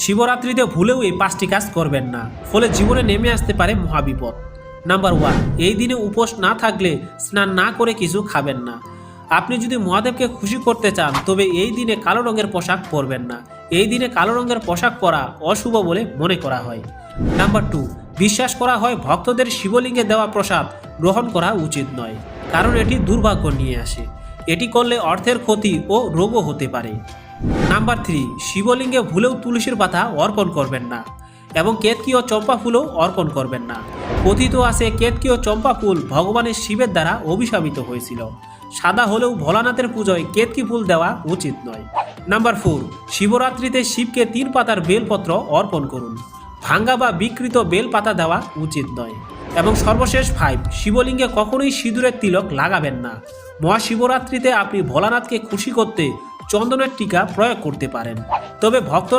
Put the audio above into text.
শিবরাত্রিতে ভুলেও এই 5টি কাজ করবেন না, ফলে জীবনে নেমে আসতে পারে মহাবিপদ। নাম্বার 1, এই দিনে উপোস না থাকলে স্নান না করে কিছু খাবেন না। আপনি যদি মহাদেবকে খুশি করতে চান তবে এই দিনে কালো রঙের পোশাক পরবেন না। এই দিনে কালো রঙের পোশাক পরা অশুভ বলে মনে করা হয়। নাম্বার 2, বিশ্বাস করা হয় ভক্তদের শিবলিঙ্গে দেওয়া প্রসাদ গ্রহণ করা উচিত নয়, কারণ এটি দুর্ভাগ্য নিয়ে আসে। এটি করলে অর্থের ক্ষতি ও রোগও হতে পারে। নাম্বার 3, শিবলিঙ্গে ভুলেও তুলসীর পাতা অর্পণ করবেন না এবং কেতকী ও চম্পা ফুলও অর্পণ করবেন না। কথিত আছে কেতকী ও চম্পা ফুল ভগবানের শিবের দ্বারা অভিশাপিত হয়েছিল। সাদা হলেও ভোলানাথের পুজোয় কেতকী ফুল দেওয়া উচিত নয়। নাম্বার 4, শিবরাত্রিতে শিবকে 3 পাতার বেলপত্র অর্পণ করুন। ভাঙ্গা বা বিকৃত বেল পাতা দেওয়া উচিত নয়। এবং সর্বশেষ 5, শিবলিঙ্গে কখনোই সিঁদুরের তিলক লাগাবেন না। মহাশিবরাত্রিতে আপনি ভোলানাথকে খুশি করতে চন্দনের টিকা প্রয়োগ করতে পারেন, তবে ভক্তরা